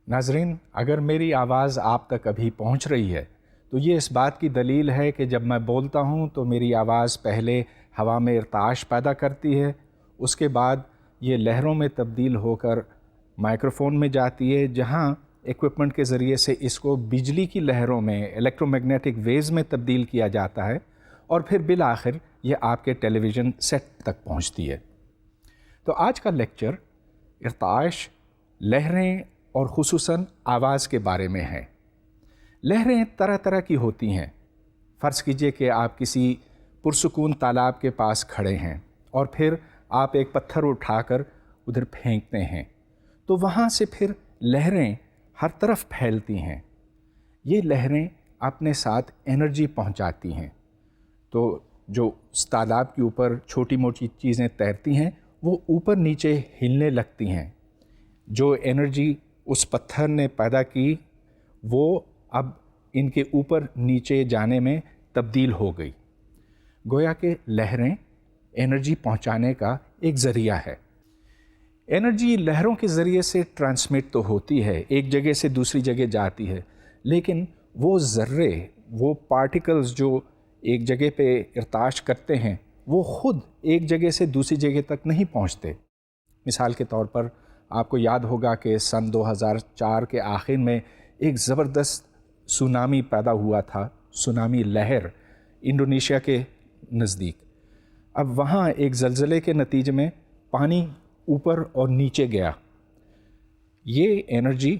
ناظرین، اگر میری آواز آپ تک ابھی پہنچ رہی ہے تو یہ اس بات کی دلیل ہے کہ جب میں بولتا ہوں تو میری آواز پہلے ہوا میں ارتعاش پیدا کرتی ہے، اس کے بعد یہ لہروں میں تبدیل ہو کر مائکروفون میں جاتی ہے، جہاں ایکوپمنٹ کے ذریعے سے اس کو بجلی کی لہروں میں، الیکٹرو میگنیٹک ویوز میں تبدیل کیا جاتا ہے، اور پھر بالآخر یہ آپ کے ٹیلی ویژن سیٹ تک پہنچتی ہے۔ تو آج کا لیکچر ارتعاش، لہریں اور خصوصاً آواز کے بارے میں ہے۔ لہریں طرح طرح کی ہوتی ہیں۔ فرض کیجئے کہ آپ کسی پرسکون تالاب کے پاس کھڑے ہیں اور پھر آپ ایک پتھر اٹھا کر ادھر پھینکتے ہیں، تو وہاں سے پھر لہریں ہر طرف پھیلتی ہیں۔ یہ لہریں اپنے ساتھ انرجی پہنچاتی ہیں، تو جو اس تالاب کے اوپر چھوٹی موٹی چیزیں تیرتی ہیں وہ اوپر نیچے ہلنے لگتی ہیں۔ جو انرجی اس پتھر نے پیدا کی وہ اب ان کے اوپر نیچے جانے میں تبدیل ہو گئی۔ گویا کہ لہریں انرجی پہنچانے کا ایک ذریعہ ہے۔ انرجی لہروں کے ذریعے سے ٹرانسمٹ تو ہوتی ہے، ایک جگہ سے دوسری جگہ جاتی ہے، لیکن وہ ذرے، وہ پارٹیکلز جو ایک جگہ پہ ارتعاش کرتے ہیں، وہ خود ایک جگہ سے دوسری جگہ تک نہیں پہنچتے۔ مثال کے طور پر آپ کو یاد ہوگا کہ سن 2004 کے آخر میں ایک زبردست سونامی پیدا ہوا تھا، سونامی لہر انڈونیشیا کے نزدیک۔ اب وہاں ایک زلزلے کے نتیجے میں پانی اوپر اور نیچے گیا۔ یہ انرجی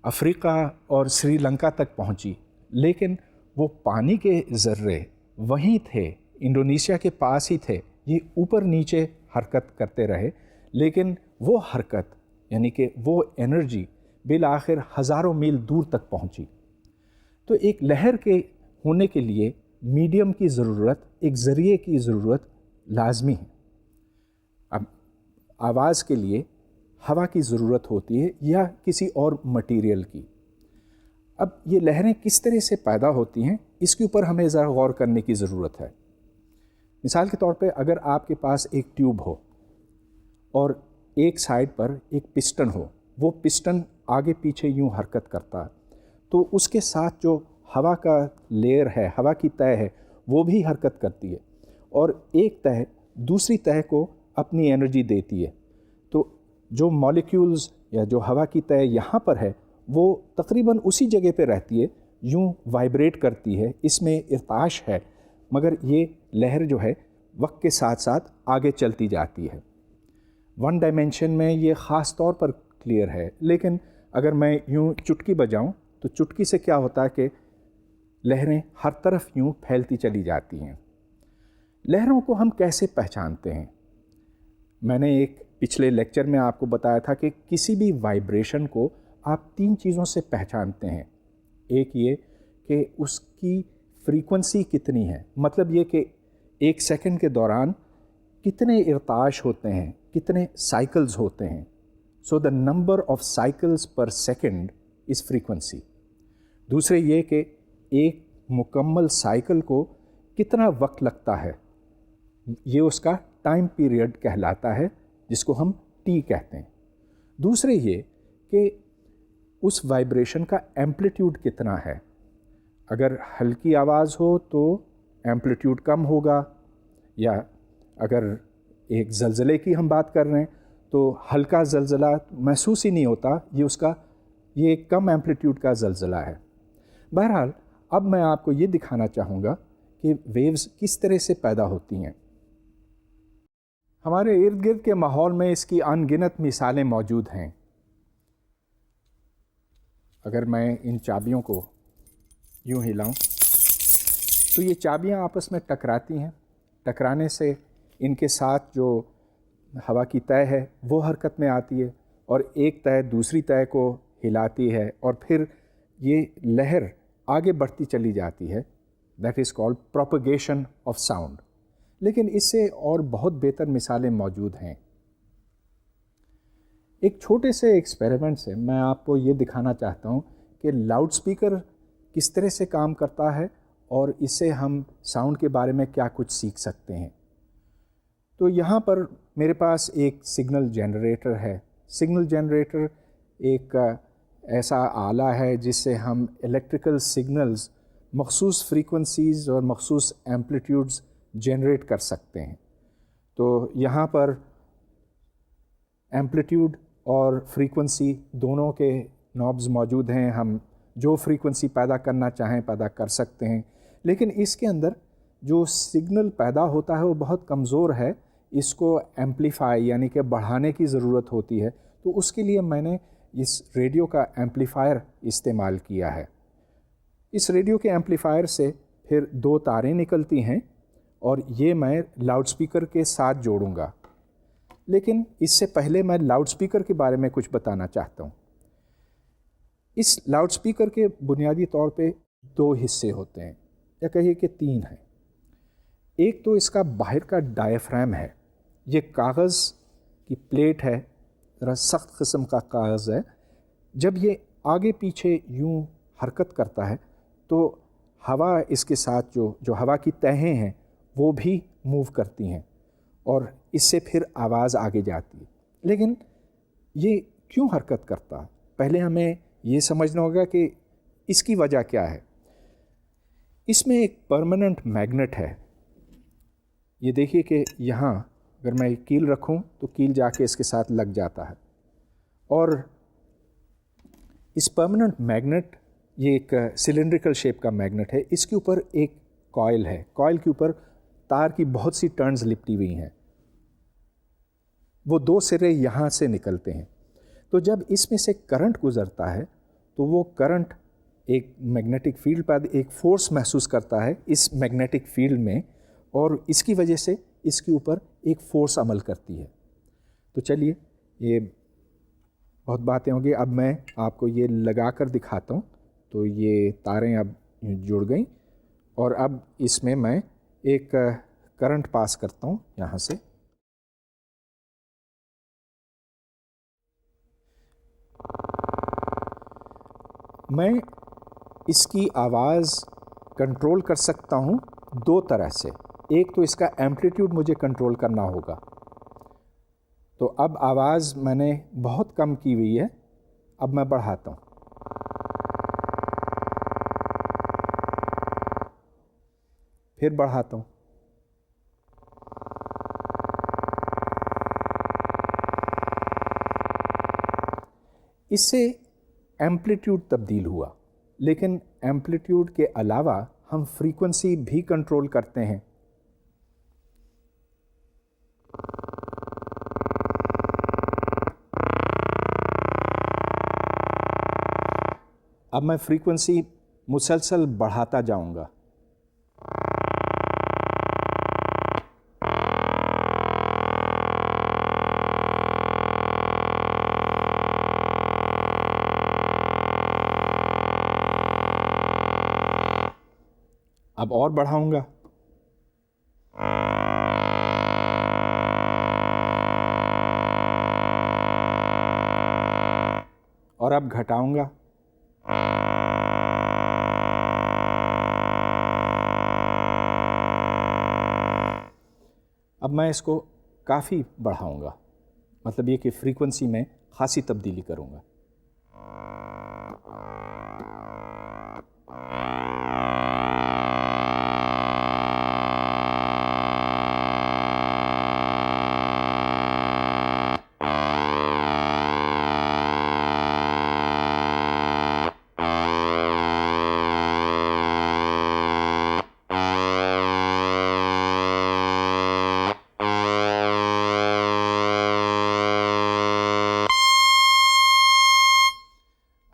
افریقہ اور سری لنکا تک پہنچی، لیکن وہ پانی کے ذرے وہیں تھے، انڈونیشیا کے پاس ہی تھے، یہ اوپر نیچے حرکت کرتے رہے، لیکن وہ حرکت یعنی کہ وہ انرجی بالآخر ہزاروں میل دور تک پہنچی۔ تو ایک لہر کے ہونے کے لیے میڈیم کی ضرورت، ایک ذریعے کی ضرورت لازمی ہے۔ اب آواز کے لیے ہوا کی ضرورت ہوتی ہے یا کسی اور مٹیریل کی۔ اب یہ لہریں کس طرح سے پیدا ہوتی ہیں، اس کے اوپر ہمیں ذرا غور کرنے کی ضرورت ہے۔ مثال کے طور پہ اگر آپ کے پاس ایک ٹیوب ہو اور ایک سائڈ پر ایک پسٹن ہو، وہ پسٹن آگے پیچھے یوں حرکت کرتا ہے، تو اس کے ساتھ جو ہوا کا لیئر ہے، ہوا کی تہہ ہے، وہ بھی حرکت کرتی ہے، اور ایک تہہ دوسری تہہ کو اپنی انرجی دیتی ہے۔ تو جو مالیکیولز یا جو ہوا کی تہہ یہاں پر ہے وہ تقریباً اسی جگہ پہ رہتی ہے، یوں وائبریٹ کرتی ہے، اس میں ارتعاش ہے، مگر یہ لہر جو ہے وقت کے ساتھ ساتھ آگے چلتی جاتی ہے۔ ون ڈائمینشن میں یہ خاص طور پر کلیئر ہے، لیکن اگر میں یوں چٹکی بجاؤں تو چٹکی سے کیا ہوتا ہے کہ لہریں ہر طرف یوں پھیلتی چلی جاتی ہیں۔ لہروں کو ہم کیسے پہچانتے ہیں؟ میں نے ایک پچھلے لیکچر میں آپ کو بتایا تھا کہ کسی بھی وائبریشن کو آپ 3 چیزوں سے پہچانتے ہیں۔ ایک یہ کہ اس کی فریکوینسی کتنی ہے، مطلب یہ کہ ایک سیکنڈ کے دوران کتنے ارتعاش ہوتے ہیں، کتنے سائیکلز ہوتے ہیں۔ So the number of cycles per second is frequency. دوسرے یہ کہ ایک مکمل سائیکل کو کتنا وقت لگتا ہے، یہ اس کا ٹائم پیریڈ کہلاتا ہے، جس کو ہم ٹی کہتے ہیں۔ دوسرے یہ کہ اس وائبریشن کا ایمپلیٹیوڈ کتنا ہے۔ اگر ہلکی آواز ہو تو ایمپلیٹیوڈ کم ہوگا، یا اگر ایک زلزلے کی ہم بات کر رہے ہیں تو ہلکا زلزلہ محسوس ہی نہیں ہوتا، یہ کم ایمپلیٹیوڈ کا زلزلہ ہے۔ بہرحال اب میں آپ کو یہ دکھانا چاہوں گا کہ ویوز کس طرح سے پیدا ہوتی ہیں۔ ہمارے ارد گرد کے ماحول میں اس کی ان گنت مثالیں موجود ہیں۔ اگر میں ان چابیوں کو یوں ہلاؤں تو یہ چابیاں آپس میں ٹکراتی ہیں، ٹکرانے سے ان کے ساتھ جو ہوا کی تہہ ہے وہ حرکت میں آتی ہے، اور ایک تہہ دوسری تہہ کو ہلاتی ہے، اور پھر یہ لہر آگے بڑھتی چلی جاتی ہے۔ That is called propagation of sound. لیکن اس سے اور بہت بہتر مثالیں موجود ہیں۔ ایک چھوٹے سے ایکسپیریمنٹ سے میں آپ کو یہ دکھانا چاہتا ہوں کہ لاؤڈ سپیکر کس طرح سے کام کرتا ہے اور اس سے ہم ساؤنڈ کے بارے میں کیا کچھ سیکھ سکتے ہیں۔ تو یہاں پر میرے پاس ایک سگنل جنریٹر ہے۔ سگنل جنریٹر ایک ایسا آلہ ہے جس سے ہم الیکٹریکل سگنلز مخصوص فریکوینسیز اور مخصوص ایمپلیٹیوڈز جنریٹ کر سکتے ہیں۔ تو یہاں پر ایمپلیٹیوڈ اور فریکوینسی دونوں کے نابز موجود ہیں، ہم جو فریکوینسی پیدا کرنا چاہیں پیدا کر سکتے ہیں، لیکن اس کے اندر جو سگنل پیدا ہوتا ہے وہ بہت کمزور ہے، اس کو ایمپلیفائی یعنی کہ بڑھانے کی ضرورت ہوتی ہے۔ تو اس کے لیے میں نے اس ریڈیو کا ایمپلیفائر استعمال کیا ہے۔ اس ریڈیو کے ایمپلیفائر سے پھر 2 تاریں نکلتی ہیں اور یہ میں لاؤڈ سپیکر کے ساتھ جوڑوں گا، لیکن اس سے پہلے میں لاؤڈ سپیکر کے بارے میں کچھ بتانا چاہتا ہوں۔ اس لاؤڈ سپیکر کے بنیادی طور پہ 2 حصے ہوتے ہیں، یا کہیے کہ 3 ہیں۔ ایک تو اس کا باہر کا ڈائفرام ہے، یہ کاغذ کی پلیٹ ہے، ذرا سخت قسم کا کاغذ ہے۔ جب یہ آگے پیچھے یوں حرکت کرتا ہے تو ہوا اس کے ساتھ جو ہوا کی تہیں ہیں وہ بھی موو کرتی ہیں اور اس سے پھر آواز آگے جاتی ہے۔ لیکن یہ کیوں حرکت کرتا ہے؟ پہلے ہمیں یہ سمجھنا ہوگا کہ اس کی وجہ کیا ہے۔ اس میں ایک پرماننٹ میگنٹ ہے۔ یہ دیکھیے کہ یہاں اگر میں کیل رکھوں تو کیل جا کے اس کے ساتھ لگ جاتا ہے، اور اس پرماننٹ میگنٹ یہ ایک سلنڈریکل شیپ کا میگنٹ ہے، اس کے اوپر ایک کوائل ہے، کوائل کے اوپر تار کی بہت سی ٹرنز لپٹی ہوئی ہیں، وہ 2 سرے یہاں سے نکلتے ہیں۔ تو جب اس میں سے کرنٹ گزرتا ہے تو وہ کرنٹ ایک میگنیٹک فیلڈ پر ایک فورس محسوس کرتا ہے اس میگنیٹک فیلڈ میں، اور اس کی وجہ سے اس کے اوپر ایک فورس عمل کرتی ہے۔ تو چلیے، یہ بہت باتیں ہوں گی، اب میں آپ کو یہ لگا کر دکھاتا ہوں۔ تو یہ تاریں اب جڑ گئیں، اور اب اس میں ایک کرنٹ پاس کرتا ہوں یہاں سے۔ میں اس کی آواز کنٹرول کر سکتا ہوں 2 طرح سے۔ ایک تو اس کا ایمپلیٹیوڈ مجھے کنٹرول کرنا ہوگا۔ تو اب آواز میں نے بہت کم کی ہوئی ہے، اب میں بڑھاتا ہوں۔ پھر بڑھاتا ہوں۔ اس سے ایمپلیٹیوڈ تبدیل ہوا، لیکن ایمپلیٹیوڈ کے علاوہ ہم فریکوینسی بھی کنٹرول کرتے ہیں۔ اب میں فریکوینسی مسلسل بڑھاتا جاؤں گا۔ اب اور بڑھاؤں گا۔ اور اب گھٹاؤں گا۔ اب میں اس کو کافی بڑھاؤں گا، مطلب یہ کہ فریکوینسی میں خاصی تبدیلی کروں گا۔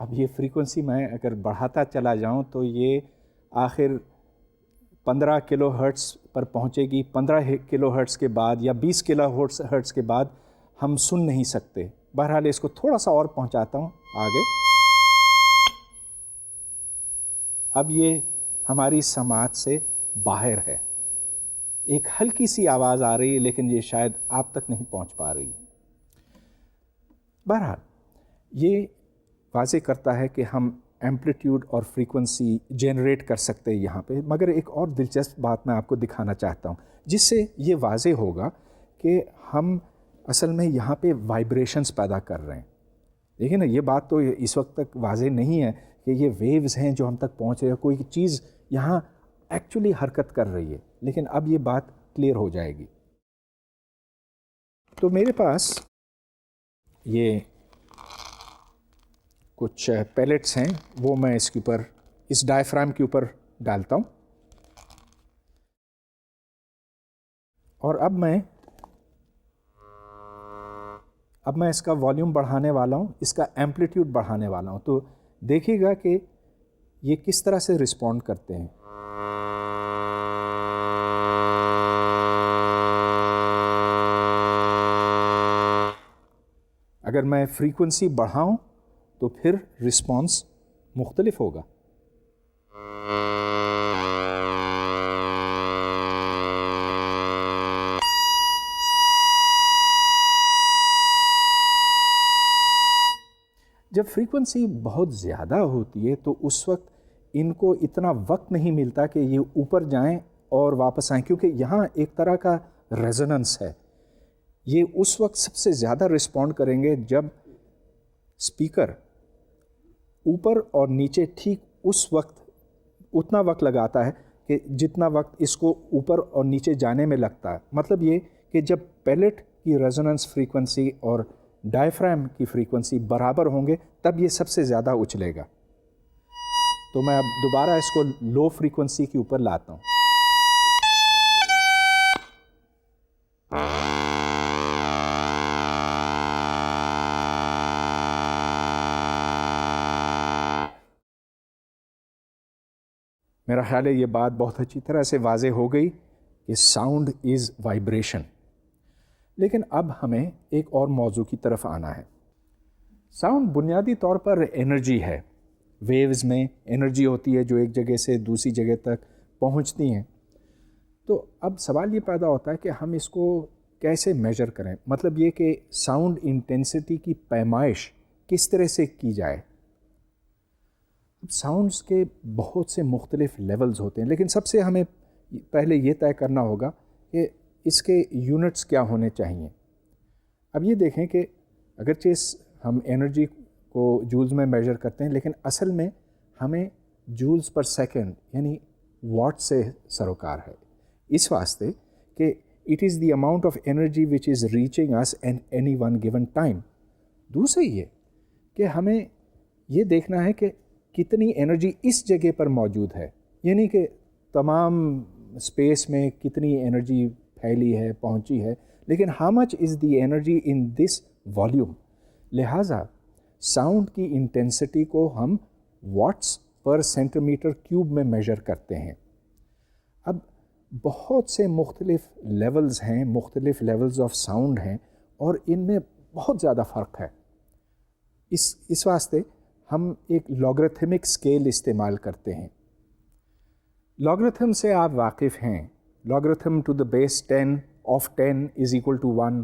اب یہ فریکوینسی میں اگر بڑھاتا چلا جاؤں تو یہ آخر 15 کلو ہرٹز پر پہنچے گی۔ 15 کلو ہرٹز کے بعد یا 20 کلو ہرٹز کے بعد ہم سن نہیں سکتے۔ بہرحال اس کو تھوڑا سا اور پہنچاتا ہوں آگے۔ اب یہ ہماری سماعت سے باہر ہے، ایک ہلکی سی آواز آ رہی ہے، لیکن یہ شاید آپ تک نہیں پہنچ پا رہی۔ بہرحال یہ واضح کرتا ہے کہ ہم ایمپلیٹیوڈ اور فریکوینسی جنریٹ کر سکتے ہیں یہاں پہ. مگر ایک اور دلچسپ بات میں آپ کو دکھانا چاہتا ہوں جس سے یہ واضح ہوگا کہ ہم اصل میں یہاں پہ وائبریشنز پیدا کر رہے ہیں. دیکھیں نا, یہ بات تو اس وقت تک واضح نہیں ہے کہ یہ ویوز ہیں جو ہم تک پہنچ رہے ہیں, کوئی چیز یہاں ایکچولی حرکت کر رہی ہے, لیکن اب یہ بات کلیئر ہو جائے گی. تو میرے پاس یہ کچھ پیلٹس ہیں, وہ میں اس کے اوپر, اس ڈائفرام کے اوپر ڈالتا ہوں, اور اب میں اس کا والیوم بڑھانے والا ہوں, اس کا ایمپلیٹیوڈ بڑھانے والا ہوں. تو دیکھیے گا کہ یہ کس طرح سے رسپونڈ کرتے ہیں. اگر میں فریکوینسی بڑھاؤں تو پھر رسپانس مختلف ہوگا. جب فریکوینسی بہت زیادہ ہوتی ہے تو اس وقت ان کو اتنا وقت نہیں ملتا کہ یہ اوپر جائیں اور واپس آئیں, کیونکہ یہاں ایک طرح کا ریزوننس ہے. یہ اس وقت سب سے زیادہ رسپونڈ کریں گے جب اسپیکر اوپر اور نیچے ٹھیک اس وقت اتنا وقت لگاتا ہے کہ جتنا وقت اس کو اوپر اور نیچے جانے میں لگتا ہے. مطلب یہ کہ جب پیلٹ کی ریزوننس فریکوینسی اور ڈائفرام کی فریکوینسی برابر ہوں گے تب یہ سب سے زیادہ اچھلے گا. تو میں اب دوبارہ اس کو لو فریکوینسی کے اوپر لاتا ہوں. میرا خیال ہے یہ بات بہت اچھی طرح سے واضح ہو گئی کہ ساؤنڈ از وائبریشن. لیکن اب ہمیں ایک اور موضوع کی طرف آنا ہے. ساؤنڈ بنیادی طور پر انرجی ہے. ویوز میں انرجی ہوتی ہے جو ایک جگہ سے دوسری جگہ تک پہنچتی ہیں. تو اب سوال یہ پیدا ہوتا ہے کہ ہم اس کو کیسے میجر کریں. مطلب یہ کہ ساؤنڈ انٹینسٹی کی پیمائش کس طرح سے کی جائے. ساؤنڈز کے بہت سے مختلف لیولز ہوتے ہیں, لیکن سب سے ہمیں پہلے یہ طے کرنا ہوگا کہ اس کے یونٹس کیا ہونے چاہیے. اب یہ دیکھیں کہ اگرچہ ہم انرجی کو جولز میں میجر کرتے ہیں, لیکن اصل میں ہمیں جولز پر سیکنڈ یعنی واٹ سے سروکار ہے. اس واسطے کہ it is the amount of energy which is reaching us in any one given time. دوسرے یہ کہ ہمیں یہ دیکھنا ہے کہ کتنی انرجی اس جگہ پر موجود ہے, یعنی کہ تمام اسپیس میں کتنی انرجی پھیلی ہے, پہنچی ہے, لیکن how much is the energy in this volume. لہٰذا ساؤنڈ کی انٹینسٹی کو ہم what's per centimetre cube میں میجر کرتے ہیں. اب بہت سے مختلف لیولز ہیں, مختلف لیولز آف ساؤنڈ ہیں, اور ان میں بہت زیادہ فرق ہے. اس واسطے ہم ایک لاگرتھمک اسکیل استعمال کرتے ہیں. لاگرتھم سے آپ واقف ہیں. Logarithm to the base 10 of 10 is equal to 1.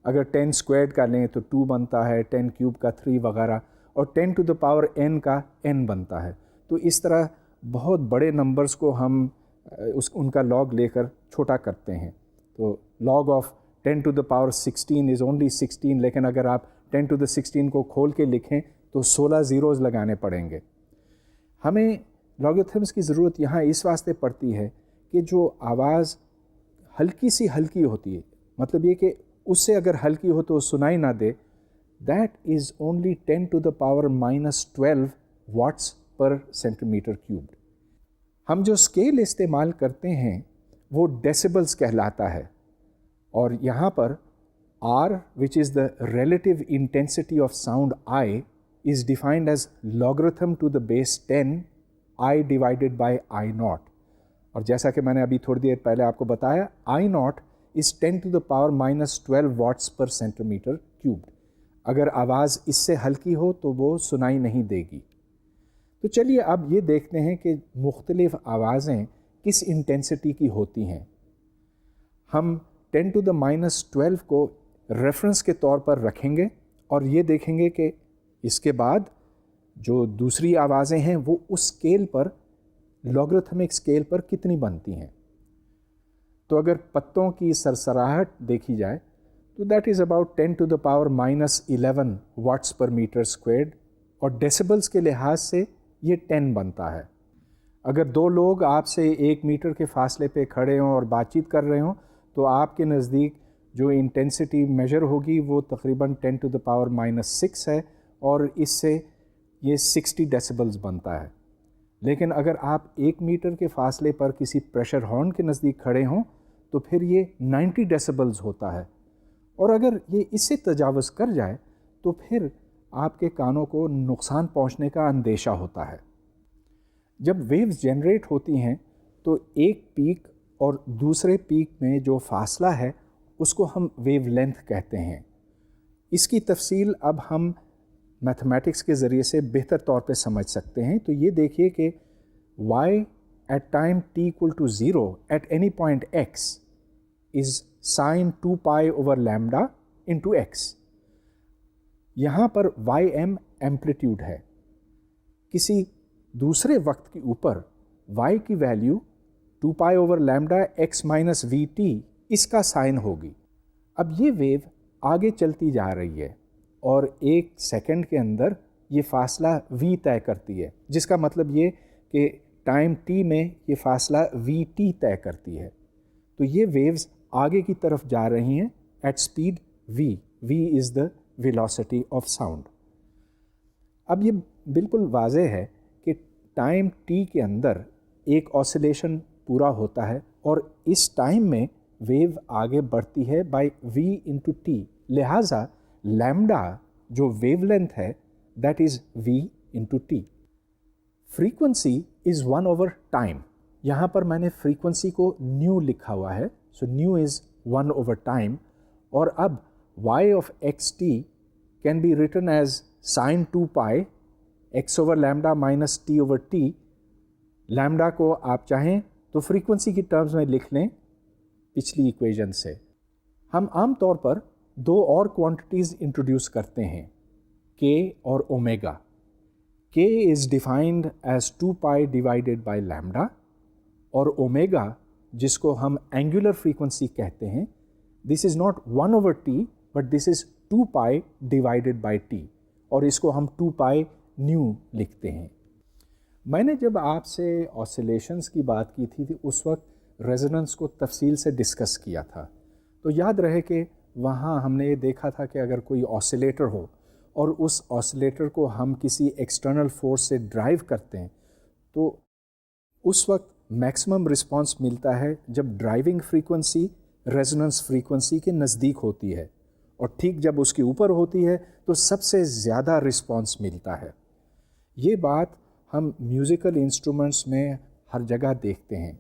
اگر 10 اسکوائرڈ کا لیں تو 2 بنتا ہے, 10 کیوب کا 3 وغیرہ, اور 10 ٹو دا پاور n کا n بنتا ہے. تو اس طرح بہت بڑے نمبرز کو ہم ان کا لاگ لے کر چھوٹا کرتے ہیں. تو log of 10 to the power 16 is only 16, لیکن اگر آپ 10 ٹو دا 16 کو کھول کے لکھیں تو 16 زیروز لگانے پڑیں گے. ہمیں لاگرتھمس کی ضرورت یہاں اس واسطے پڑتی ہے کہ جو آواز ہلکی سی ہلکی ہوتی ہے, مطلب یہ کہ اس سے اگر ہلکی ہو تو سنائی نہ دے, that is only 10 to the power -12 watts per centimetre cube. ہم جو اسکیل استعمال کرتے ہیں وہ ڈیسیبلز کہلاتا ہے, اور یہاں پر R which is the relative intensity of sound I is defined as logarithm to the base 10 I divided by I naught. اور جیسا کہ میں نے ابھی تھوڑی دیر پہلے آپ کو بتایا, I naught is 10 to the power -12 watts per centimeter cubed. اگر آواز اس سے ہلکی ہو تو وہ سنائی نہیں دے گی. تو چلیے اب یہ دیکھتے ہیں کہ مختلف آوازیں کس انٹینسٹی کی ہوتی ہیں. ہم 10 to the -12 کو ریفرنس کے طور پر رکھیں گے, اور یہ دیکھیں گے کہ اس کے بعد جو دوسری آوازیں ہیں وہ اس اسکیل پر لاگرتھمک اسکیل پر کتنی بنتی ہیں. تو اگر پتوں کی سرسراہٹ دیکھی جائے تو that is about 10⁻11 watts per metre squared, اور ڈیسیبلز کے لحاظ سے یہ 10 بنتا ہے. اگر دو لوگ آپ سے 1 میٹر کے فاصلے پہ کھڑے ہوں اور بات چیت کر رہے ہوں تو آپ کے نزدیک جو انٹینسٹی میجر ہوگی وہ تقریباً 10⁻6 ہے، اور اس سے یہ 60 ڈیسیبلز بنتا ہے. لیکن اگر آپ 1 میٹر کے فاصلے پر کسی پریشر ہارن کے نزدیک کھڑے ہوں تو پھر یہ 90 ڈیسیبلز ہوتا ہے، اور اگر یہ اس سے تجاوز کر جائے تو پھر آپ کے کانوں کو نقصان پہنچنے کا اندیشہ ہوتا ہے. جب ویوز جنریٹ ہوتی ہیں تو ایک پیک اور دوسرے پیک میں جو فاصلہ ہے اس کو ہم ویو لینتھ کہتے ہیں. اس کی تفصیل اب ہم میتھمیٹکس کے ذریعے سے بہتر طور پہ سمجھ سکتے ہیں. تو یہ دیکھیے کہ y at time t equal to 0 at any point x is sin 2 pi over lambda into x. یہاں پر ym ایمپلیٹیوڈ ہے. کسی دوسرے وقت کے اوپر y کی value 2 pi over lambda x minus vt اس کا سائن ہوگی. اب یہ ویو آگے چلتی جا رہی ہے اور 1 سیکنڈ کے اندر یہ فاصلہ v طے کرتی ہے، جس کا مطلب یہ کہ ٹائم t میں یہ فاصلہ vt طے کرتی ہے. تو یہ ویوز آگے کی طرف جا رہی ہیں at speed v. v is the velocity of sound. اب یہ بالکل واضح ہے کہ ٹائم t کے اندر ایک آسیلیشن پورا ہوتا ہے، اور اس ٹائم میں ویو آگے بڑھتی ہے بائی v انٹو t. لہٰذا لیمڈا جو ویو لینتھ ہے that is v into t. Frequency is 1/time. یہاں پر میں نے فریکوینسی کو نیو لکھا ہوا ہے، سو نیو از 1/time. اور اب y of xt can be written as sin 2 pi x over lambda minus t over t. Lambda کو آپ چاہیں تو فریکوینسی کی ٹرمز میں لکھ لیں پچھلی ایکویژن سے. ہم عام طور پر 2 اور کوانٹیٹیز انٹروڈیوس کرتے ہیں، k اور omega. k is defined as 2 pi divided by lambda، اور اومیگا جس کو ہم اینگولر فریکوینسی کہتے ہیں، this is not 1/t but this is 2 pi divided by t، اور اس کو ہم 2 pi نیو لکھتے ہیں. میں نے جب آپ سے آسیلیشنز کی بات کی تھی اس وقت ریزوننس کو تفصیل سے ڈسکس کیا تھا. تو یاد رہے کہ وہاں ہم نے یہ دیکھا تھا کہ اگر کوئی آسیلیٹر ہو اور اس آسیلیٹر کو ہم کسی ایکسٹرنل فورس سے ڈرائیو کرتے ہیں تو اس وقت میکسیمم رسپانس ملتا ہے جب ڈرائیونگ فریکوینسی ریزوننس فریکوینسی کے نزدیک ہوتی ہے، اور ٹھیک جب اس کے اوپر ہوتی ہے تو سب سے زیادہ رسپانس ملتا ہے. یہ بات ہم میوزیکل انسٹرومنٹس میں ہر جگہ دیکھتے ہیں.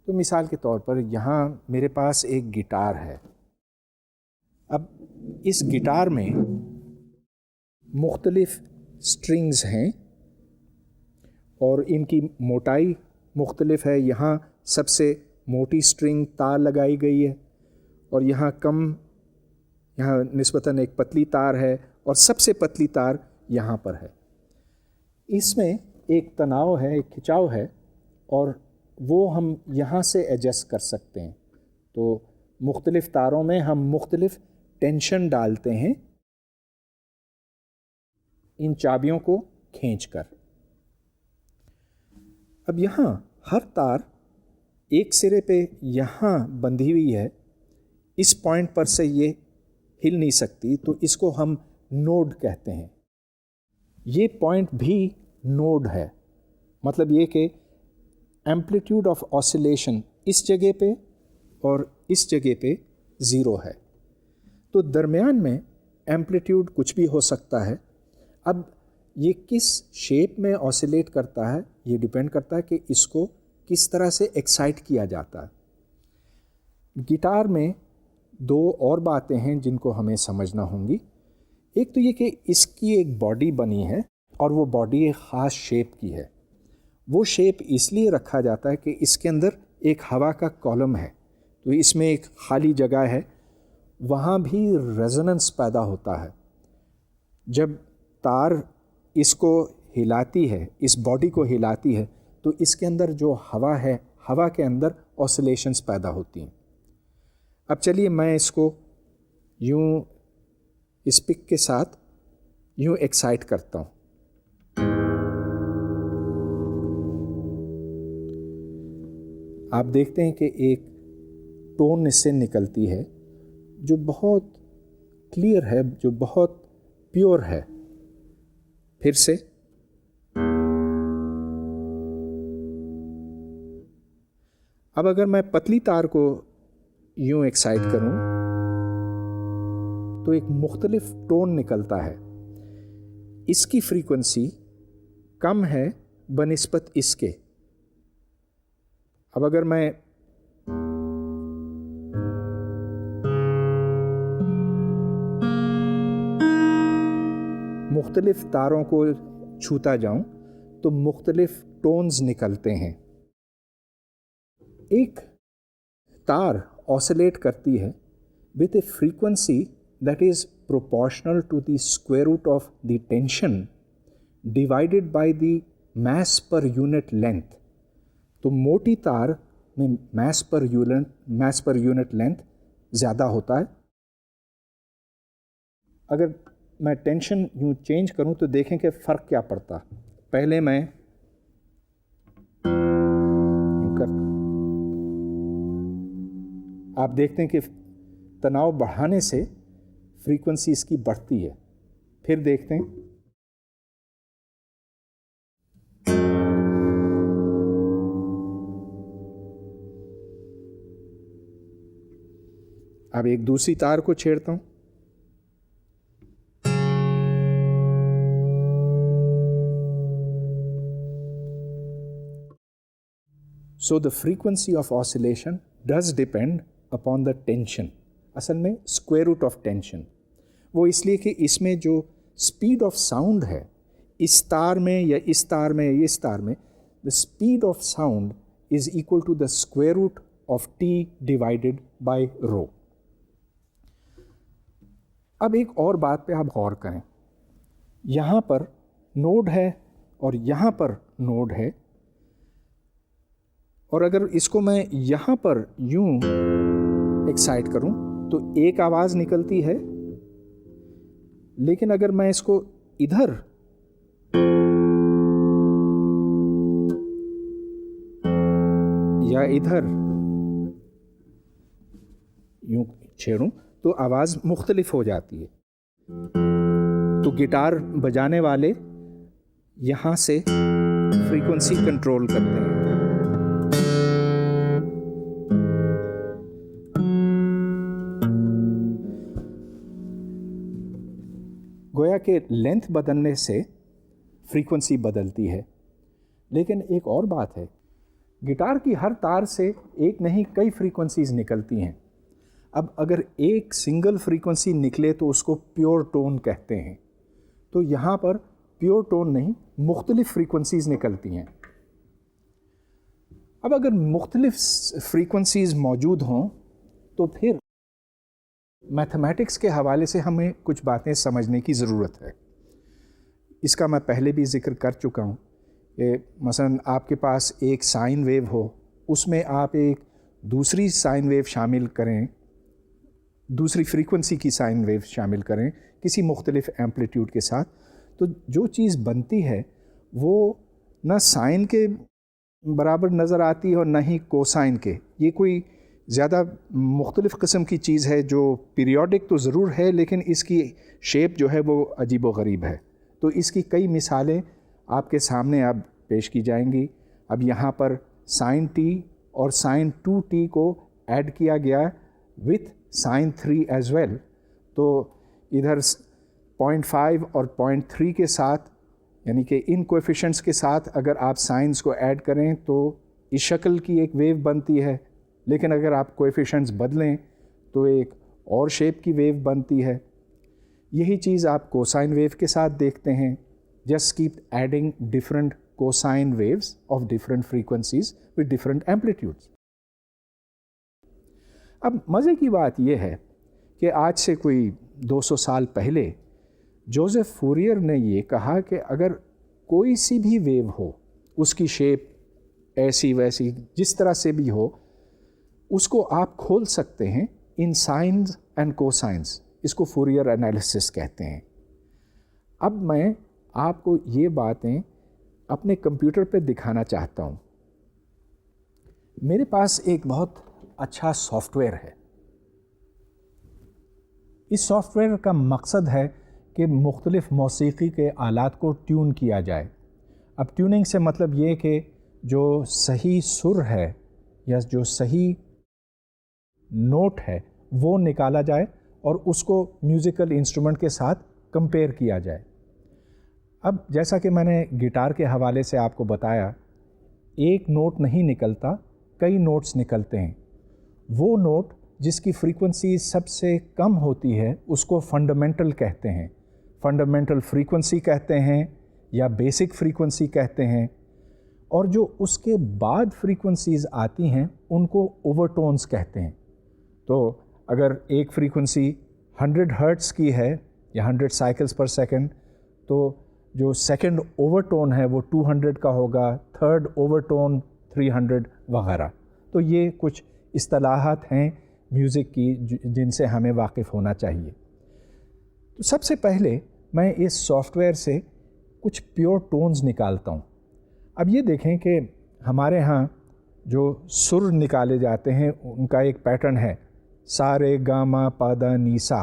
تو مثال کے طور پر یہاں میرے پاس ایک گٹار ہے. اب اس گٹار میں مختلف سٹرنگز ہیں اور ان کی موٹائی مختلف ہے. یہاں سب سے موٹی سٹرنگ تار لگائی گئی ہے، اور یہاں یہاں نسبتاً ایک پتلی تار ہے، اور سب سے پتلی تار یہاں پر ہے. اس میں ایک تناؤ ہے، ایک کھچاؤ ہے، اور وہ ہم یہاں سے ایڈجسٹ کر سکتے ہیں. تو مختلف تاروں میں ہم مختلف ٹینشن ڈالتے ہیں ان چابیوں کو کھینچ کر. اب یہاں ہر تار ایک سرے پہ یہاں بندھی ہوئی ہے، اس پوائنٹ پر سے یہ ہل نہیں سکتی، تو اس کو ہم نوڈ کہتے ہیں. یہ پوائنٹ بھی نوڈ ہے، مطلب یہ کہ ایمپلیٹیوڈ آف آسیلیشن اس جگہ پہ اور اس جگہ پہ 0 ہے. تو درمیان میں ایمپلیٹیوڈ کچھ بھی ہو سکتا ہے. اب یہ کس شیپ میں آسیلیٹ کرتا ہے یہ ڈیپینڈ کرتا ہے کہ اس کو کس طرح سے ایکسائٹ کیا جاتا ہے. گٹار میں 2 اور باتیں ہیں جن کو ہمیں سمجھنا ہوں گی. ایک تو یہ کہ اس کی ایک باڈی بنی ہے، اور وہ باڈی ایک خاص شیپ کی ہے. وہ شیپ اس لیے رکھا جاتا ہے کہ اس کے اندر ایک ہوا کا کالم ہے، تو اس میں ایک خالی جگہ ہے، وہاں بھی ریزوننس پیدا ہوتا ہے. جب تار اس کو ہلاتی ہے، اس باڈی کو ہلاتی ہے، تو اس کے اندر جو ہوا ہے، ہوا کے اندر آسلیشنز پیدا ہوتی ہیں۔ اب چلیے میں اس کو یوں اس پک کے ساتھ یوں ایکسائٹ کرتا ہوں۔ آپ دیکھتے ہیں کہ ایک ٹون اس سے نکلتی ہے جو بہت کلیئر ہے، جو بہت پیور ہے۔ پھر سے اب اگر میں پتلی تار کو یوں ایکسائٹ کروں تو ایک مختلف ٹون نکلتا ہے۔ اس کی فریکوینسی کم ہے بنسبت اس کے۔ اب اگر میں مختلف تاروں کو چھوتا جاؤں تو مختلف ٹونز نکلتے ہیں۔ ایک تار آسیلیٹ کرتی ہے with a frequency that is proportional to the square root of the tension divided by the mass per unit length۔ تو موٹی تار میں mass per unit length زیادہ ہوتا ہے۔ اگر میں ٹینشن یوں چینج کروں تو دیکھیں کہ فرق کیا پڑتا۔ پہلے میں آپ دیکھتے ہیں کہ تناؤ بڑھانے سے فریکوینسی اس کی بڑھتی ہے۔ پھر دیکھتے ہیں اب ایک دوسری تار کو چھیڑتا ہوں۔ So the frequency of oscillation does depend upon the tension۔ اصل میں اسکوائر روٹ آف ٹینشن، وہ اس لیے کہ اس میں جو اسپیڈ آف ساؤنڈ ہے اس تار میں یا اس تار میں یا اس تار میں، the speed of sound is equal to the square root of T divided by rho. اب ایک اور بات پہ آپ غور کریں، یہاں پر نوڈ ہے اور یہاں پر نوڈ ہے، اور اگر اس کو میں یہاں پر یوں ایکسائٹ کروں تو ایک آواز نکلتی ہے، لیکن اگر میں اس کو ادھر یا ادھر یوں چھیڑوں تو آواز مختلف ہو جاتی ہے۔ تو گٹار بجانے والے یہاں سے فریکوینسی کنٹرول کرتے ہیں۔ گویا کہ لینتھ بدلنے سے فریکوینسی بدلتی ہے، لیکن ایک اور بات ہے، گٹار کی ہر تار سے ایک نہیں کئی فریکوینسیز نکلتی ہیں۔ اب اگر ایک سنگل فریکوینسی نکلے تو اس کو پیور ٹون کہتے ہیں، تو یہاں پر پیور ٹون نہیں، مختلف فریکوینسیز نکلتی ہیں۔ اب اگر مختلف فریکوینسیز موجود ہوں تو پھر میتھمیٹکس کے حوالے سے ہمیں کچھ باتیں سمجھنے کی ضرورت ہے۔ اس کا میں پہلے بھی ذکر کر چکا ہوں کہ مثلا آپ کے پاس ایک سائن ویو ہو، اس میں آپ ایک دوسری سائن ویو شامل کریں، دوسری فریکوینسی کی سائن ویو شامل کریں کسی مختلف ایمپلیٹیوڈ کے ساتھ، تو جو چیز بنتی ہے وہ نہ سائن کے برابر نظر آتی ہے اور نہ ہی کوسائن کے۔ یہ کوئی زیادہ مختلف قسم کی چیز ہے جو پیریوڈک تو ضرور ہے، لیکن اس کی شیپ جو ہے وہ عجیب و غریب ہے۔ تو اس کی کئی مثالیں آپ کے سامنے اب پیش کی جائیں گی۔ اب یہاں پر سائن ٹی اور سائن 2t کو ایڈ کیا گیا وتھ سائن 3 ایز ویل، تو ادھر 0.5 اور 0.3 کے ساتھ، یعنی کہ ان کویفیشنٹس کے ساتھ اگر آپ سائنس کو ایڈ کریں تو اس شکل کی ایک ویو بنتی ہے، لیکن اگر آپ کویفیشنٹس بدلیں تو ایک اور شیپ کی ویو بنتی ہے۔ یہی چیز آپ کوسائن ویو کے ساتھ دیکھتے ہیں۔ Just keep adding different cosine waves of different frequencies with different amplitudes. اب مزے کی بات یہ ہے کہ آج سے کوئی 200 سال پہلے جوزف فوریر نے یہ کہا کہ اگر کوئی سی بھی ویو ہو، اس کی شیپ ایسی ویسی جس طرح سے بھی ہو، اس کو آپ کھول سکتے ہیں ان سائنز اینڈ کو سائنس، اس کو فورئر انالیسس کہتے ہیں۔ اب میں آپ کو یہ باتیں اپنے کمپیوٹر پہ دکھانا چاہتا ہوں۔ میرے پاس ایک بہت اچھا سافٹ ویئر ہے۔ اس سافٹ ویئر کا مقصد ہے کہ مختلف موسیقی کے آلات کو ٹیون کیا جائے۔ اب ٹیوننگ سے مطلب یہ کہ جو صحیح سر ہے یا جو صحیح نوٹ ہے وہ نکالا جائے اور اس کو میوزیکل انسٹرومنٹ کے ساتھ کمپیئر کیا جائے۔ اب جیسا کہ میں نے گٹار کے حوالے سے آپ کو بتایا، ایک نوٹ نہیں نکلتا، کئی نوٹس نکلتے ہیں۔ وہ نوٹ جس کی فریکوینسی سب سے کم ہوتی ہے اس کو فنڈامنٹل کہتے ہیں، فنڈامنٹل فریکوینسی کہتے ہیں یا بیسک فریکوینسی کہتے ہیں، اور جو اس کے بعد فریکوینسیز آتی ہیں ان کو اوور ٹونز کہتے ہیں۔ تو اگر ایک فریکوینسی 100 ہرٹز کی ہے یا 100 سائیکلز پر سیکنڈ، تو جو سیکنڈ اوور ٹون ہے وہ 200 کا ہوگا، تھرڈ اوور ٹون 300 وغیرہ۔ تو یہ کچھ اصطلاحات ہیں میوزک کی جن سے ہمیں واقف ہونا چاہیے۔ تو سب سے پہلے میں اس سافٹ ویئر سے کچھ پیور ٹونز نکالتا ہوں۔ اب یہ دیکھیں کہ ہمارے ہاں جو سر نکالے جاتے ہیں ان کا ایک پیٹرن ہے، سا رے گا ما پا دا نی سا،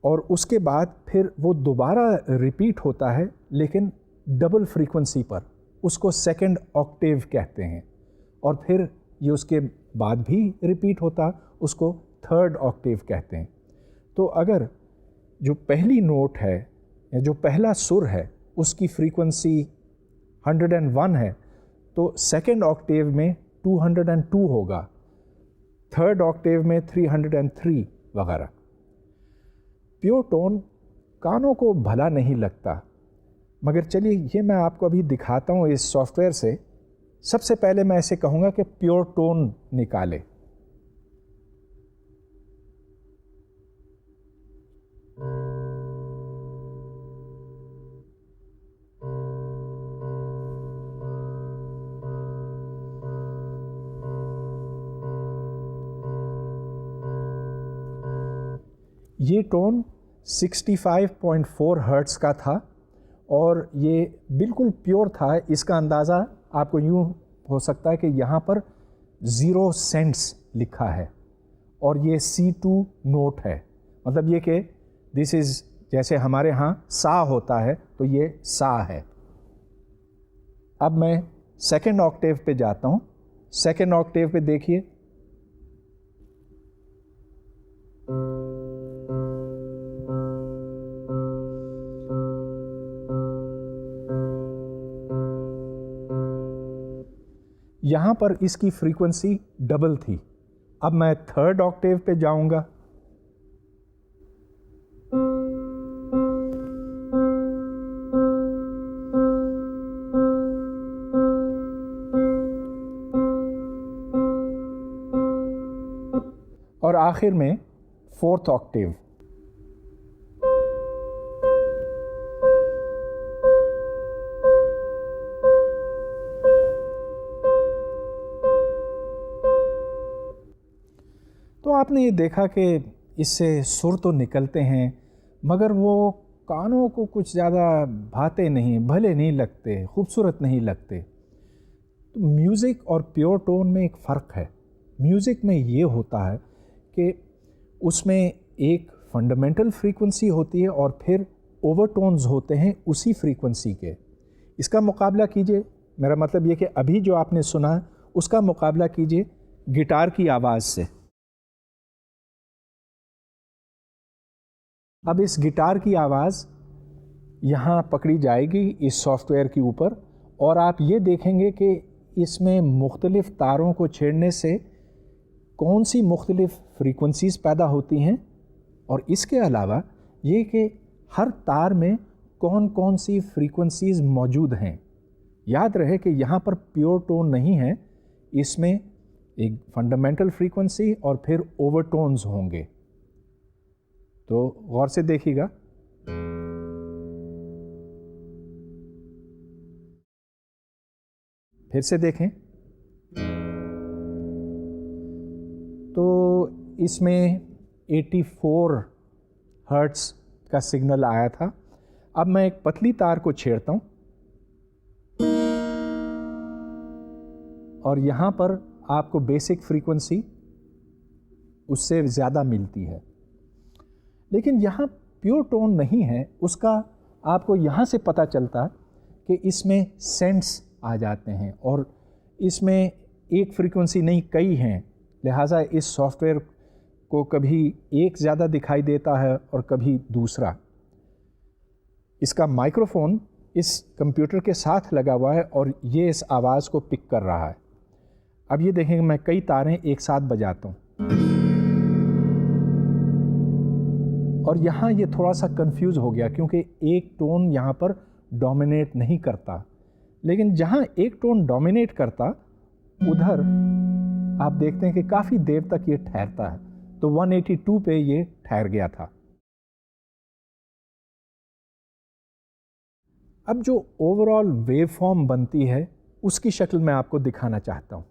اور اس کے بعد پھر وہ دوبارہ ریپیٹ ہوتا ہے لیکن ڈبل فریکوینسی پر، اس کو سیکنڈ آکٹیو کہتے ہیں، اور پھر یہ اس کے بعد بھی ریپیٹ ہوتا، اس کو تھرڈ آکٹیو کہتے ہیں۔ تو اگر جو پہلی نوٹ ہے یا جو پہلا سر ہے اس کی فریکوینسی 101 ہے تو سیکنڈ آکٹیو میں 202 ہوگا، تھرڈ آکٹیو میں 303 وغیرہ۔ پیور ٹون کانوں کو بھلا نہیں لگتا، مگر چلیے یہ میں آپ کو ابھی دکھاتا ہوں اس سافٹ ویئر سے۔ سب سے پہلے میں ایسے کہوں گا کہ پیور ٹون نکالے۔ یہ ٹون 65.4 ہرٹز کا تھا اور یہ بالکل پیور تھا۔ اس کا اندازہ آپ کو یوں ہو سکتا ہے کہ یہاں پر 0 سینٹس لکھا ہے اور یہ C2 نوٹ ہے، مطلب یہ کہ دس از جیسے ہمارے ہاں سا ہوتا ہے تو یہ سا ہے۔ اب میں سیکنڈ آکٹیو پہ جاتا ہوں۔ سیکنڈ آکٹیو پہ دیکھیے، یہاں پر اس کی فریکوینسی ڈبل تھی۔ اب میں تھرڈ آکٹیو پہ جاؤں گا، اور آخر میں فورتھ آکٹیو۔ تو آپ نے یہ دیکھا کہ اس سے سر تو نکلتے ہیں مگر وہ کانوں کو کچھ زیادہ بھاتے نہیں، بھلے نہیں لگتے، خوبصورت نہیں لگتے۔ تو میوزک اور پیور ٹون میں ایک فرق ہے۔ میوزک میں یہ ہوتا ہے کہ اس میں ایک فنڈامنٹل فریکوینسی ہوتی ہے اور پھر اوور ٹونز ہوتے ہیں اسی فریکوینسی کے۔ اس کا مقابلہ کیجئے، میرا مطلب یہ کہ ابھی جو آپ نے سنا اس کا مقابلہ کیجئے گٹار کی آواز سے۔ اب اس گٹار کی آواز یہاں پکڑی جائے گی اس سافٹ ویئر کے اوپر، اور آپ یہ دیکھیں گے کہ اس میں مختلف تاروں کو چھیڑنے سے کون سی مختلف فریکوینسیز پیدا ہوتی ہیں، اور اس کے علاوہ یہ کہ ہر تار میں کون کون سی فریکوینسیز موجود ہیں۔ یاد رہے کہ یہاں پر پیور ٹون نہیں ہے، اس میں ایک فنڈامنٹل فریکوینسی اور پھر اوور ٹونز ہوں گے۔ تو غور سے دیکھیے گا۔ پھر سے دیکھیں تو اس میں 84 ہرٹز کا سگنل آیا تھا. اب میں ایک پتلی تار کو چھیڑتا ہوں اور یہاں پر آپ کو بیسک فریکوینسی اس سے زیادہ ملتی ہے، لیکن یہاں پیور ٹون نہیں ہے. اس کا آپ کو یہاں سے پتہ چلتا کہ اس میں سینٹس آ جاتے ہیں اور اس میں ایک فریکوینسی نہیں کئی ہیں، لہٰذا اس سافٹ ویئر کو کبھی ایک زیادہ دکھائی دیتا ہے اور کبھی دوسرا. اس کا مائکروفون اس کمپیوٹر کے ساتھ لگا ہوا ہے اور یہ اس آواز کو پک کر رہا ہے. اب یہ دیکھیں کہ میں کئی تاریں ایک ساتھ بجاتا ہوں اور یہاں یہ تھوڑا سا کنفیوز ہو گیا کیونکہ ایک ٹون یہاں پر ڈومینیٹ نہیں کرتا، لیکن جہاں ایک ٹون ڈومینیٹ کرتا ادھر آپ دیکھتے ہیں کہ کافی دیر تک یہ ٹھہرتا ہے. تو 182 پہ یہ ٹھہر گیا تھا. اب جو اوور آل ویو فارم بنتی ہے اس کی شکل میں آپ کو دکھانا چاہتا ہوں.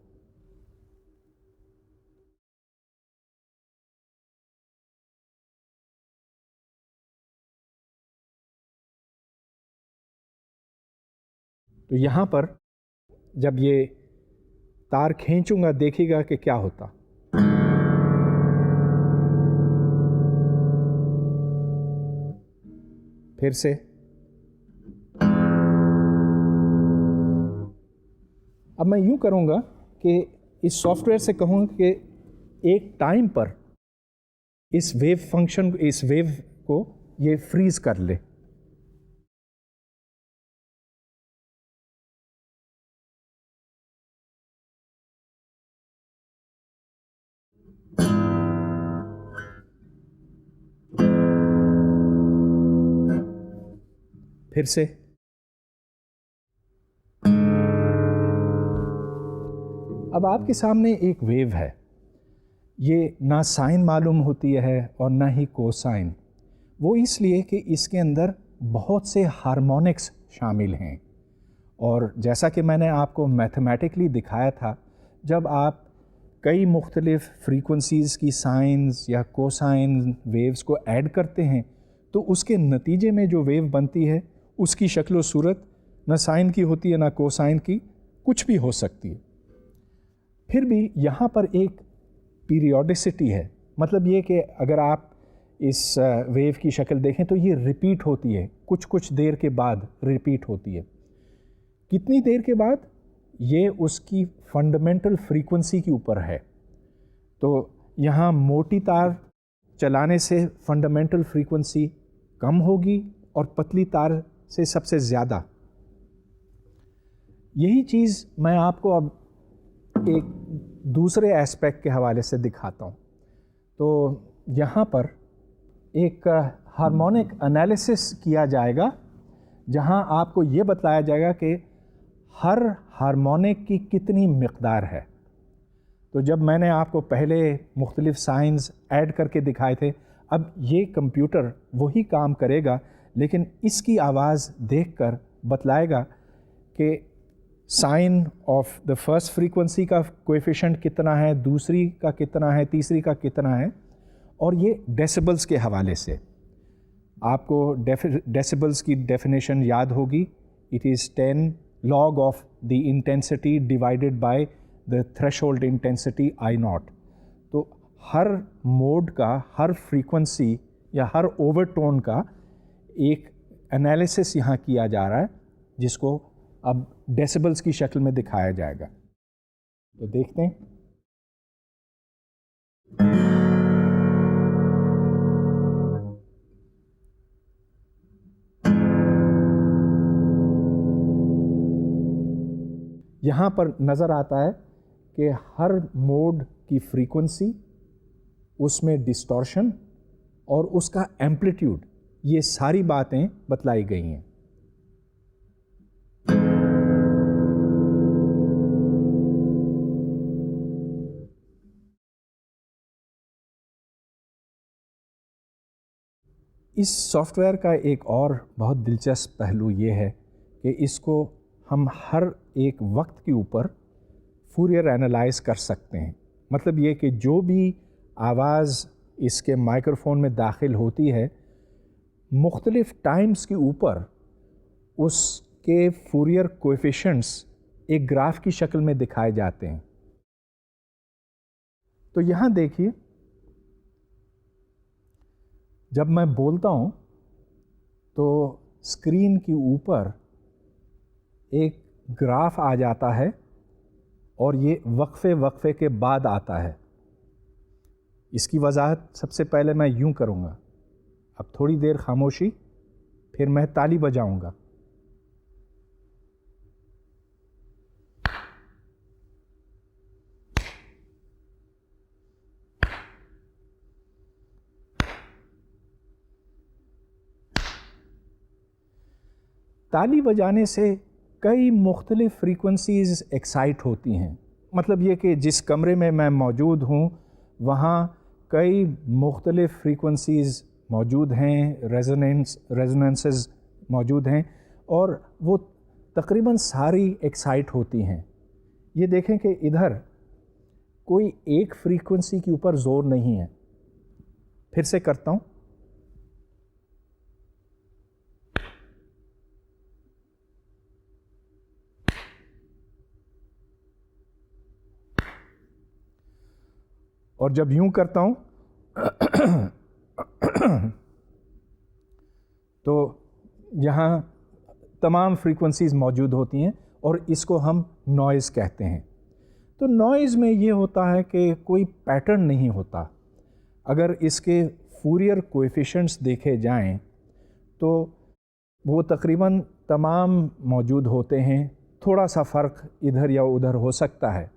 تو یہاں پر جب یہ تار کھینچوں گا دیکھیے گا کہ کیا ہوتا. پھر سے اب میں یوں کروں گا کہ اس سافٹ ویئر سے کہوں گا کہ ایک ٹائم پر اس ویو فنکشن اس ویو کو یہ فریز کر لے. پھر سے اب آپ کے سامنے ایک ویو ہے. یہ نہ سائن معلوم ہوتی ہے اور نہ ہی کوسائن. وہ اس لیے کہ اس کے اندر بہت سے ہارمونکس شامل ہیں، اور جیسا کہ میں نے آپ کو میتھمیٹکلی دکھایا تھا، جب آپ کئی مختلف فریکوینسیز کی سائنز یا کوسائن ویوز کو ایڈ کرتے ہیں تو اس کے نتیجے میں جو ویو بنتی ہے اس کی شکل و صورت نہ سائن کی ہوتی ہے نہ کوسائن کی، کچھ بھی ہو سکتی ہے. پھر بھی یہاں پر ایک پیریوڈیسٹی ہے، مطلب یہ کہ اگر آپ اس ویو کی شکل دیکھیں تو یہ ریپیٹ ہوتی ہے، کچھ دیر کے بعد ریپیٹ ہوتی ہے. کتنی دیر کے بعد؟ یہ اس کی فنڈامنٹل فریکوینسی کے اوپر ہے. تو یہاں موٹی تار چلانے سے فنڈامنٹل فریکوینسی کم ہوگی اور پتلی تار سے سب سے زیادہ. یہی چیز میں آپ کو اب ایک دوسرے ایسپیکٹ کے حوالے سے دکھاتا ہوں. تو یہاں پر ایک ہارمونک انالیسس کیا جائے گا جہاں آپ کو یہ بتلایا جائے گا کہ ہر ہارمونک کی کتنی مقدار ہے. تو جب میں نے آپ کو پہلے مختلف سائنز ایڈ کر کے دکھائے تھے، اب یہ کمپیوٹر وہی کام کرے گا لیکن اس کی آواز دیکھ کر بتلائے گا کہ sine of the first frequency کا کویفیشنٹ کتنا ہے، دوسری کا کتنا ہے، تیسری کا کتنا ہے. اور یہ ڈیسیبلز کے حوالے سے آپ کو ڈیسیبلز کی ڈیفینیشن یاد ہوگی. It is 10 log of the intensity divided by the threshold intensity I0. تو ہر موڈ کا، ہر فریکوینسی یا ہر اوور ٹون کا ایک انالیسس یہاں کیا جا رہا ہے جس کو اب ڈیسیبلز کی شکل میں دکھایا جائے گا. تو دیکھتے ہیں. یہاں پر نظر آتا ہے کہ ہر موڈ کی فریکوینسی، اس میں ڈسٹورشن اور اس کا ایمپلیٹیوڈ، یہ ساری باتیں بتلائی گئی ہیں. اس سافٹ ویئر کا ایک اور بہت دلچسپ پہلو یہ ہے کہ اس کو ہم ہر ایک وقت کے اوپر فوریر اینالائز کر سکتے ہیں. مطلب یہ کہ جو بھی آواز اس کے مائکروفون میں داخل ہوتی ہے مختلف ٹائمز کے اوپر اس کے فوریر کویفیشنٹس ایک گراف کی شکل میں دکھائے جاتے ہیں. تو یہاں دیکھیے جب میں بولتا ہوں تو اسکرین کے اوپر ایک گراف آ جاتا ہے اور یہ وقفے کے بعد آتا ہے. اس کی وضاحت سب سے پہلے میں یوں کروں گا. اب تھوڑی دیر خاموشی، پھر میں تالی بجاؤں گا. تالی بجانے سے کئی مختلف فریکوینسیز ایکسائٹ ہوتی ہیں. مطلب یہ کہ جس کمرے میں میں موجود ہوں وہاں کئی مختلف فریکوینسیز موجود ہیں، ریزوننسز موجود ہیں اور وہ تقریباً ساری ایکسائٹ ہوتی ہیں. یہ دیکھیں کہ ادھر کوئی ایک فریکوینسی کے اوپر زور نہیں ہے. پھر سے کرتا ہوں. اور جب یوں کرتا ہوں تو یہاں تمام فریکوینسیز موجود ہوتی ہیں اور اس کو ہم نوائز کہتے ہیں. تو نوائز میں یہ ہوتا ہے کہ کوئی پیٹرن نہیں ہوتا. اگر اس کے فوریر کویفیشنٹس دیکھے جائیں تو وہ تقریباً تمام موجود ہوتے ہیں. تھوڑا سا فرق ادھر یا ادھر ہو سکتا ہے،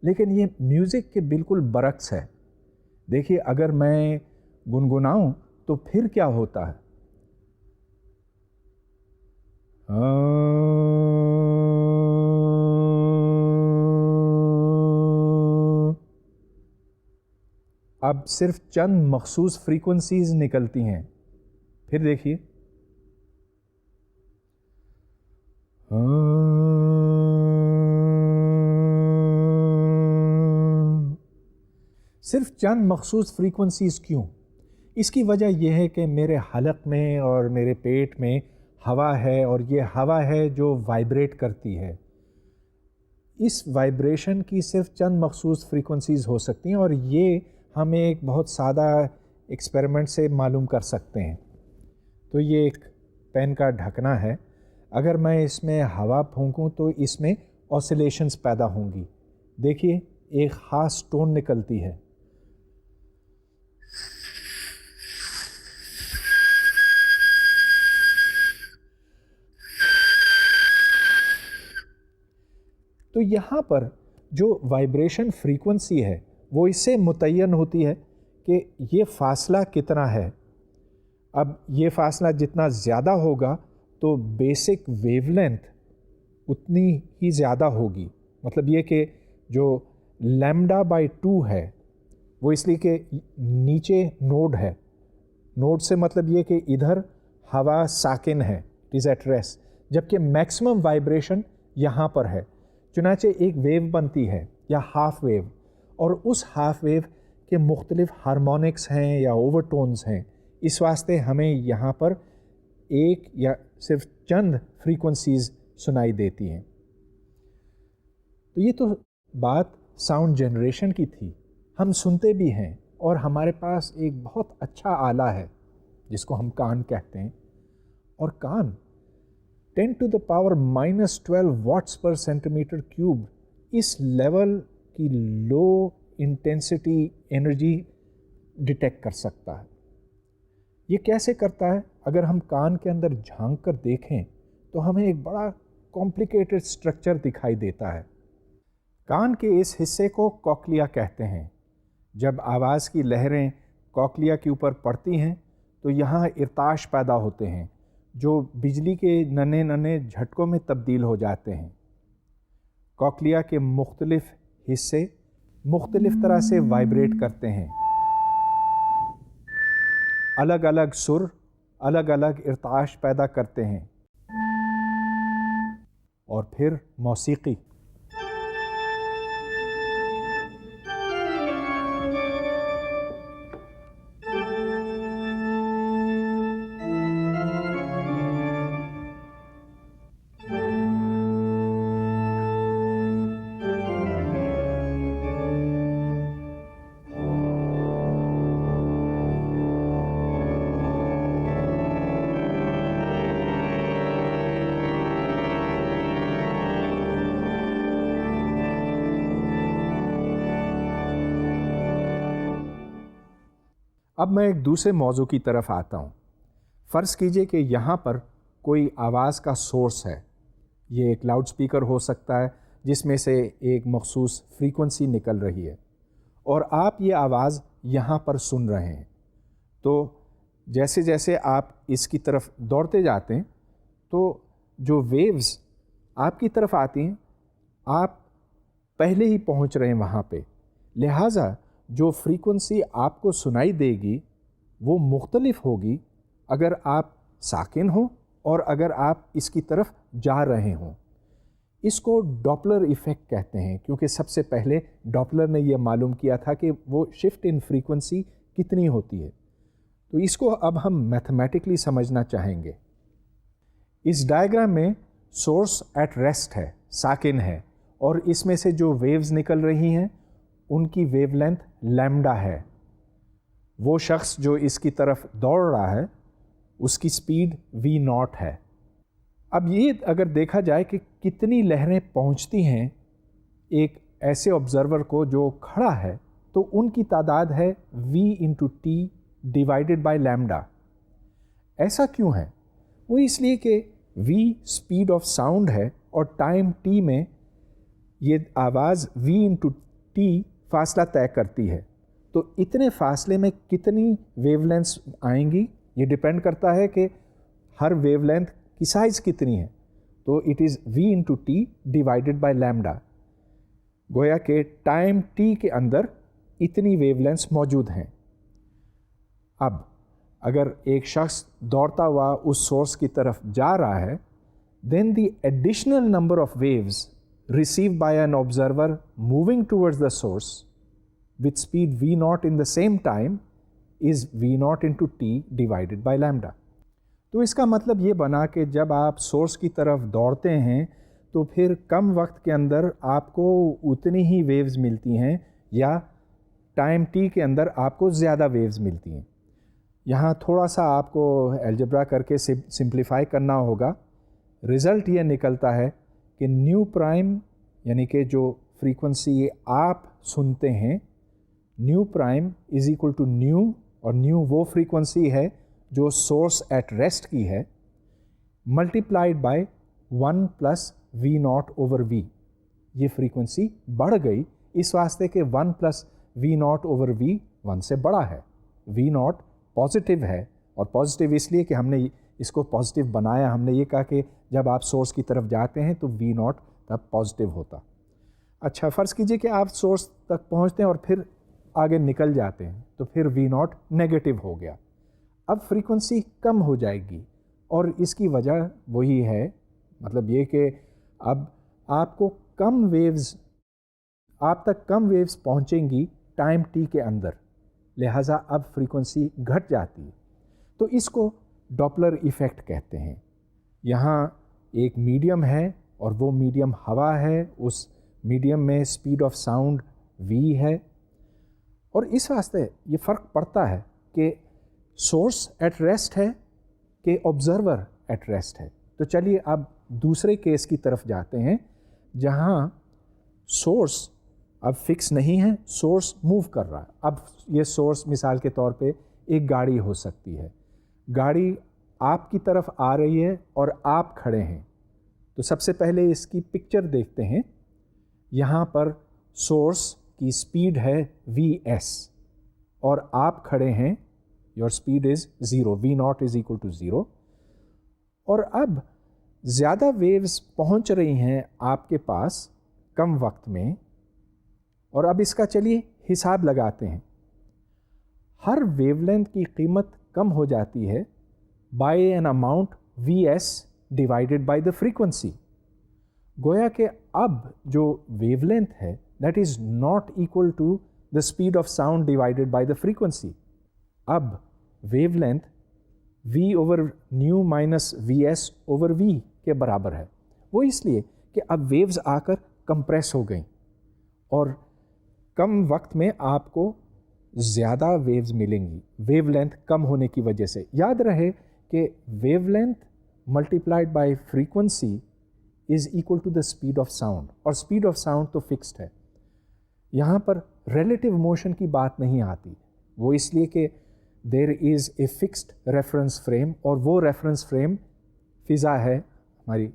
لیکن یہ میوزک کے بالکل برعکس ہے. دیکھیے اگر میں گنگناؤں تو پھر کیا ہوتا ہے. اب صرف چند مخصوص فریکوینسیز نکلتی ہیں. پھر دیکھیے صرف چند مخصوص فریکوینسیز کیوں؟ اس کی وجہ یہ ہے کہ میرے حلق میں اور میرے پیٹ میں ہوا ہے اور یہ ہوا ہے جو وائبریٹ کرتی ہے. اس وائبریشن کی صرف چند مخصوص فریکوینسیز ہو سکتی ہیں اور یہ ہم ایک بہت سادہ ایکسپیریمنٹ سے معلوم کر سکتے ہیں. تو یہ ایک پین کا ڈھکنا ہے. اگر میں اس میں ہوا پھونکوں تو اس میں آسیلیشنز پیدا ہوں گی. دیکھیے ایک خاص ٹون نکلتی ہے. تو یہاں پر جو وائبریشن فریکوینسی ہے وہ اس سے متعین ہوتی ہے کہ یہ فاصلہ کتنا ہے. اب یہ فاصلہ جتنا زیادہ ہوگا تو بیسک ویو لینتھ اتنی ہی زیادہ ہوگی. مطلب یہ کہ جو λ/2 ہے وہ اس لیے کہ نیچے نوڈ ہے. نوڈ سے مطلب یہ کہ ادھر ہوا ساکن ہے، اٹ از ایٹ ریسٹ، جبکہ میکسیمم وائبریشن یہاں پر ہے. چنانچہ ایک ویو بنتی ہے یا ہاف ویو، اور اس ہاف ویو کے مختلف ہارمونکس ہیں یا اوور ٹونز ہیں. اس واسطے ہمیں یہاں پر ایک یا صرف چند فریکوینسیز سنائی دیتی ہیں. تو یہ تو بات ساؤنڈ جنریشن کی تھی. ہم سنتے بھی ہیں اور ہمارے پاس ایک بہت اچھا آلہ ہے جس کو ہم کان کہتے ہیں. اور کان 10⁻⁻12 what's per centimetre cube اس لیول کی لو انٹینسٹی انرجی ڈیٹیکٹ کر سکتا ہے. یہ کیسے کرتا ہے؟ اگر ہم کان کے اندر جھانک کر دیکھیں تو ہمیں ایک بڑا کمپلیکیٹڈ اسٹرکچر دکھائی دیتا ہے. کان کے اس حصے کو کوکلیا کہتے ہیں. جب آواز کی لہریں کوکلیا کے اوپر پڑتی ہیں تو یہاں ارتعاش پیدا ہوتے ہیں جو بجلی کے ننھے ننھے جھٹکوں میں تبدیل ہو جاتے ہیں. کوکلیا کے مختلف حصے مختلف طرح سے وائبریٹ کرتے ہیں. الگ الگ سر الگ الگ ارتعاش پیدا کرتے ہیں. اور پھر موسیقی. اب میں ایک دوسرے موضوع کی طرف آتا ہوں. فرض کیجئے کہ یہاں پر کوئی آواز کا سورس ہے. یہ ایک لاؤڈ سپیکر ہو سکتا ہے جس میں سے ایک مخصوص فریکوینسی نکل رہی ہے اور آپ یہ آواز یہاں پر سن رہے ہیں. تو جیسے جیسے آپ اس کی طرف دوڑتے جاتے ہیں تو جو ویوز آپ کی طرف آتی ہیں آپ پہلے ہی پہنچ رہے ہیں وہاں پہ. لہٰذا جو فریکوینسی آپ کو سنائی دے گی وہ مختلف ہوگی اگر آپ ساکن ہوں اور اگر آپ اس کی طرف جا رہے ہوں. اس کو ڈاپلر ایفیکٹ کہتے ہیں کیونکہ سب سے پہلے ڈاپلر نے یہ معلوم کیا تھا کہ وہ شفٹ ان فریکوینسی کتنی ہوتی ہے. تو اس کو اب ہم میتھمیٹکلی سمجھنا چاہیں گے. اس ڈائیگرام میں سورس ایٹ ریسٹ ہے، ساکن ہے، اور اس میں سے جو ویوز نکل رہی ہیں ان کی ویو لینتھ لیمڈا ہے. وہ شخص جو اس کی طرف دوڑ رہا ہے اس کی سپیڈ وی ناٹ ہے. اب یہ اگر دیکھا جائے کہ کتنی لہریں پہنچتی ہیں ایک ایسے آبزرور کو جو کھڑا ہے تو ان کی تعداد ہے v into T divided by lambda. ایسا کیوں ہے؟ وہ اس لیے کہ v اسپیڈ آف ساؤنڈ ہے اور ٹائم t میں یہ آواز v انٹو ٹی فاصلہ طے کرتی ہے. تو اتنے فاصلے میں کتنی ویو لینتھس آئیں گی یہ ڈپینڈ کرتا ہے کہ ہر ویو لینتھ کی سائز کتنی ہے. تو it is v into T divided by lambda. گویا کہ ٹائم t کے اندر اتنی ویو لینتھس موجود ہیں. اب اگر ایک شخص دوڑتا ہوا اس سورس کی طرف جا رہا ہے then the additional number of waves received by an observer moving towards the source with speed v naught in the same time is v naught into t divided by lambda. تو اس کا مطلب یہ بنا کہ جب آپ سورس کی طرف دوڑتے ہیں تو پھر کم وقت کے اندر آپ کو اتنی ہی ویوز ملتی ہیں یا ٹائم t کے اندر آپ کو زیادہ ویوز ملتی ہیں. یہاں تھوڑا سا آپ کو الجبرا کر کے سمپلیفائی کرنا ہوگا. رزلٹ یہ نکلتا ہے کہ نیو پرائم یعنی کہ جو فریکوینسی آپ سنتے ہیں nu prime is equal to nu, اور نیو وہ فریکوینسی ہے جو سورس ایٹ ریسٹ کی ہے، multiplied by 1 plus v naught over v. یہ فریکوینسی بڑھ گئی اس واسطے کہ 1 plus v naught over v 1 سے بڑا ہے. وی ناٹ پازیٹیو ہے، اور پازیٹیو اس لیے کہ ہم نے اس کو پازیٹیو بنایا. ہم نے یہ کہا کہ جب آپ سورس کی طرف جاتے ہیں تو وی ناٹ تب پازیٹیو ہوتا. اچھا فرض کیجئے کہ آپ سورس تک پہنچتے ہیں اور پھر آگے نکل جاتے ہیں تو پھر وی ناٹ نیگیٹو ہو گیا. اب فریکوینسی کم ہو جائے گی اور اس کی وجہ وہی ہے، مطلب یہ کہ اب آپ کو کم ویوز، آپ تک کم ویوز پہنچیں گی ٹائم ٹی کے اندر، لہٰذا اب فریکوینسی گھٹ جاتی ہے. تو اس کو ڈاپلر ایفیکٹ کہتے ہیں. یہاں ایک میڈیم ہے اور وہ میڈیم ہوا ہے، اس میڈیم میں اسپیڈ آف ساؤنڈ v ہے، اور اس واسطے یہ فرق پڑتا ہے کہ سورس ایٹ ریسٹ ہے کہ آبزرور ایٹ ریسٹ ہے. تو چلیے اب دوسرے کیس کی طرف جاتے ہیں جہاں سورس اب فکس نہیں ہے، سورس موو کر رہا ہے. اب یہ سورس مثال کے طور پہ ایک گاڑی ہو سکتی ہے. گاڑی آپ کی طرف آ رہی ہے اور آپ کھڑے ہیں. تو سب سے پہلے اس کی پکچر دیکھتے ہیں. یہاں پر سورس کی سپیڈ ہے وی ایس اور آپ کھڑے ہیں، your speed is 0، v naught is equal to 0. اور اب زیادہ ویوز پہنچ رہی ہیں آپ کے پاس کم وقت میں، اور اب اس کا چلیے حساب لگاتے ہیں. ہر ویو لینتھ کی قیمت کم ہو جاتی ہے by an amount v s divided by the frequency. گویا کہ اب جو ویو لینتھ ہے that is not equal to the speed of sound divided by the frequency. اب wavelength v over nu minus v s over v کے برابر ہے. وہ اس لیے کہ اب ویوز آ کر کمپریس ہو گئیں اور کم وقت میں آپ کو زیادہ ویوز ملیں گی ویو لینتھ کم ہونے کی وجہ سے. یاد رہے کہ wavelength multiplied by frequency is equal to the speed of sound, اور اسپیڈ آف ساؤنڈ تو فکسڈ ہے. یہاں پر ریلیٹیو موشن کی بات نہیں آتی, وہ اس لیے کہ دیر از اے فکسڈ ریفرنس فریم, اور وہ ریفرنس فریم فضا ہے, ہماری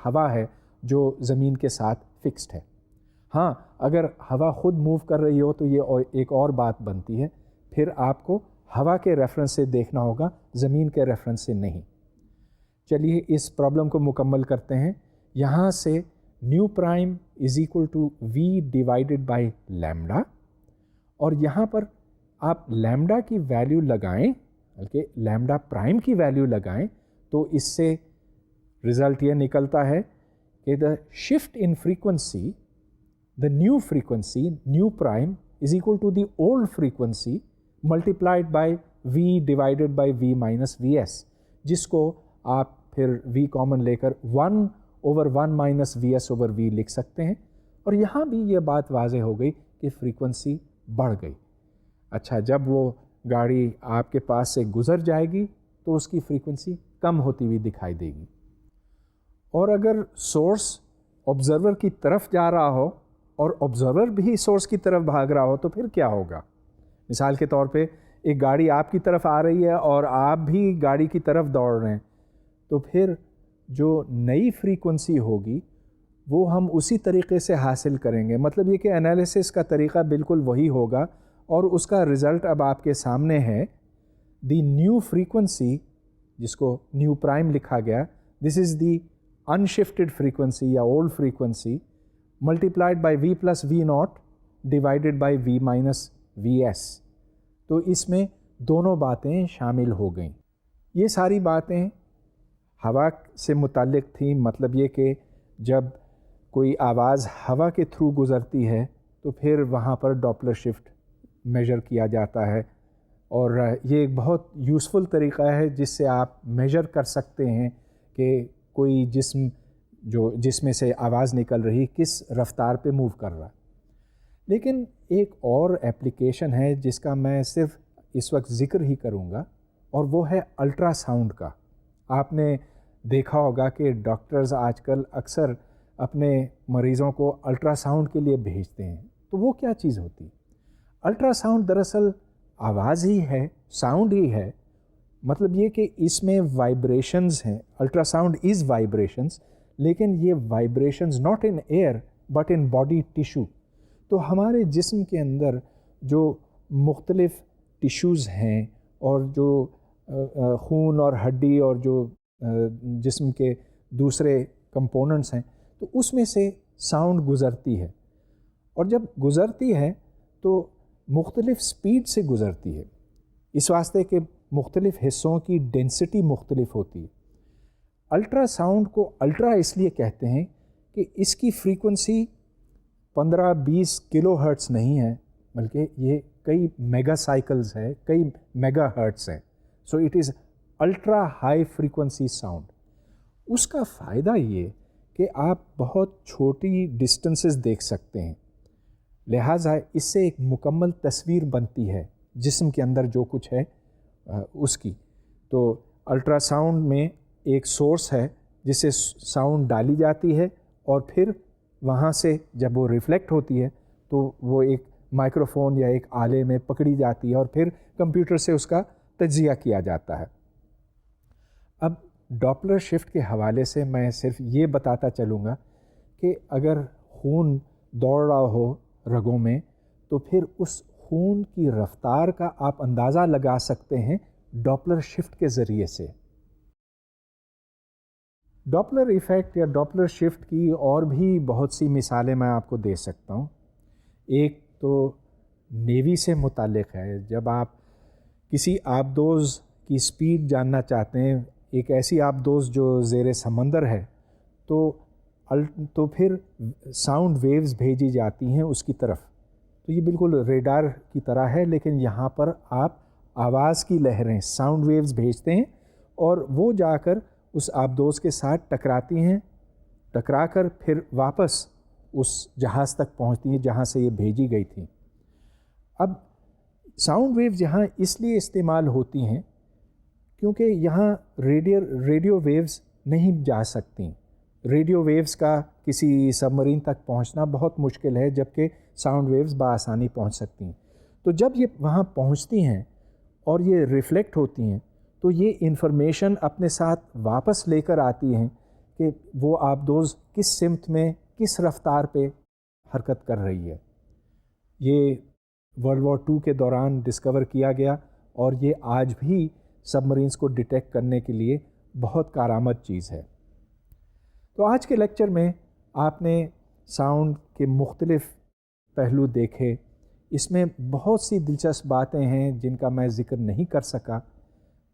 ہوا ہے جو زمین کے ساتھ فکسڈ ہے. ہاں اگر ہوا خود موو کر رہی ہو تو یہ ایک اور بات بنتی ہے, پھر آپ کو ہوا کے ریفرنس سے دیکھنا ہوگا, زمین کے ریفرنس سے نہیں. چلیے اس پرابلم کو مکمل کرتے ہیں. یہاں سے nu prime is equal to v divided by lambda, اور یہاں پر آپ لیمڈا کی ویلیو لگائیں بلکہ لیمڈا پرائم کی ویلیو لگائیں تو اس سے رزلٹ یہ نکلتا ہے کہ the shift in frequency, the new frequency nu prime is equal to the old frequency multiplied by v divided by v minus v s, جس کو آپ پھر وی کامن لے کر 1 over 1 minus v s over v لکھ سکتے ہیں. اور یہاں بھی یہ بات واضح ہو گئی کہ فریکوینسی بڑھ گئی. اچھا, جب وہ گاڑی آپ کے پاس سے گزر جائے گی تو اس کی فریکوینسی کم ہوتی ہوئی دکھائی دے گی, اور اگر سورس آبزرور کی طرف جا رہا ہو اور آبزرور بھی سورس کی طرف بھاگ رہا ہو تو پھر کیا ہوگا؟ مثال کے طور پہ ایک گاڑی آپ کی طرف آ رہی ہے اور آپ بھی گاڑی کی طرف دوڑ رہے ہیں, تو پھر جو نئی فریکوینسی ہوگی وہ ہم اسی طریقے سے حاصل کریں گے. مطلب یہ کہ انالیسس کا طریقہ بالکل وہی ہوگا, اور اس کا رزلٹ اب آپ کے سامنے ہے. دی نیو فریکوینسی, جس کو نیو پرائم لکھا گیا, this is the unshifted frequency یا old frequency multiplied by v plus v naught divided by v minus v s. تو اس میں دونوں باتیں شامل ہو گئیں. یہ ساری باتیں ہوا سے متعلق تھیں. مطلب یہ کہ جب کوئی آواز ہوا کے تھرو گزرتی ہے تو پھر وہاں پر ڈاپلر شفٹ میجر کیا جاتا ہے, اور یہ ایک بہت یوزفل طریقہ ہے جس سے آپ میجر کر سکتے ہیں کہ کوئی جسم جس میں سے آواز نکل رہی کس رفتار پہ موو کر رہا. لیکن ایک اور ایپلیکیشن ہے جس کا میں صرف اس وقت ذکر ہی کروں گا, اور وہ ہے الٹرا ساؤنڈ کا. آپ نے دیکھا ہوگا کہ ڈاکٹرز آج کل اکثر اپنے مریضوں کو الٹرا ساؤنڈ کے لیے بھیجتے ہیں. تو وہ کیا چیز ہوتی؟ الٹرا ساؤنڈ دراصل آواز ہی ہے, ساؤنڈ ہی ہے. مطلب یہ کہ اس میں وائبریشنز ہیں. الٹرا ساؤنڈ از وائبریشنز, لیکن یہ vibrations not in air but in body tissue. تو ہمارے جسم کے اندر جو مختلف ٹیشوز ہیں, اور جو خون اور ہڈی اور جو جسم کے دوسرے کمپوننٹس ہیں, تو اس میں سے ساؤنڈ گزرتی ہے. اور جب گزرتی ہے تو مختلف سپیڈ سے گزرتی ہے, اس واسطے کہ مختلف حصوں کی ڈینسٹی مختلف ہوتی ہے. الٹرا ساؤنڈ کو الٹرا اس لیے کہتے ہیں کہ اس کی فریکوینسی 15-20 کلو ہرٹز نہیں ہے, بلکہ یہ کئی میگا سائیکلز ہے, کئی میگا ہرٹز ہیں. So it is ultra high frequency sound. اس کا فائدہ یہ کہ آپ بہت چھوٹی ڈسٹنسز دیکھ سکتے ہیں, لہٰذا اس سے ایک مکمل تصویر بنتی ہے جسم کے اندر جو کچھ ہے اس کی. تو الٹرا ساؤنڈ میں ایک سورس ہے جس سے ساؤنڈ ڈالی جاتی ہے, اور پھر وہاں سے جب وہ ریفلیکٹ ہوتی ہے تو وہ ایک مائکرو فون یا ایک آلے میں پکڑی جاتی ہے, اور پھر کمپیوٹر سے اس کا تجزیہ کیا جاتا ہے. اب ڈاپلر شفٹ کے حوالے سے میں صرف یہ بتاتا چلوں گا کہ اگر خون دوڑ رہا ہو رگوں میں تو پھر اس خون کی رفتار کا آپ اندازہ لگا سکتے ہیں ڈاپلر شفٹ کے ذریعے سے. ڈاپلر ایفیکٹ یا ڈاپلر شفٹ کی اور بھی بہت سی مثالیں میں آپ کو دے سکتا ہوں. ایک تو نیوی سے متعلق ہے. جب آپ کسی آبدوز کی سپیڈ جاننا چاہتے ہیں, ایک ایسی آبدوز جو زیر سمندر ہے, تو تو پھر ساؤنڈ ویوز بھیجی جاتی ہیں اس کی طرف. تو یہ بالکل ریڈار کی طرح ہے، لیکن یہاں پر آپ آواز کی لہریں ساؤنڈ ویوز بھیجتے ہیں اور وہ جا کر اس آبدوز کے ساتھ ٹکراتی ہیں، ٹکرا کر پھر واپس اس جہاز تک پہنچتی ہیں جہاں سے یہ بھیجی گئی تھیں. اب ساؤنڈ ویوز یہاں اس لیے استعمال ہوتی ہیں کیونکہ یہاں ریڈیو ویوز نہیں جا سکتی. ریڈیو ویوز کا کسی سب مرین تک پہنچنا بہت مشکل ہے، جبکہ ساؤنڈ ویوز بآسانی پہنچ سکتی ہیں. تو جب یہ وہاں پہنچتی ہیں اور یہ ریفلیکٹ ہوتی ہیں تو یہ انفارمیشن اپنے ساتھ واپس لے کر آتی ہیں کہ وہ آبدوز کس سمت میں کس رفتار پہ حرکت کر رہی ہے. یہ ورلڈ وار 2 کے دوران ڈسکور کیا گیا اور یہ آج بھی سب مرینز کو ڈیٹیکٹ کرنے کے لیے بہت کارآمد چیز ہے. تو آج کے لیکچر میں آپ نے ساؤنڈ کے مختلف پہلو دیکھے. اس میں بہت سی دلچسپ باتیں ہیں جن کا میں ذکر نہیں کر سکا.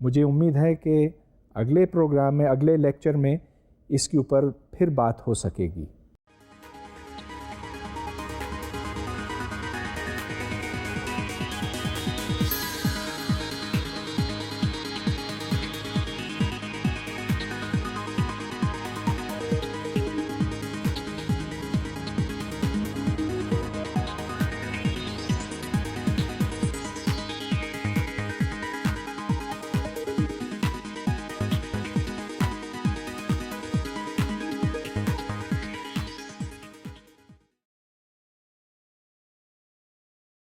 مجھے امید ہے کہ اگلے پروگرام میں، اگلے لیکچر میں اس کے اوپر پھر بات ہو سکے گی.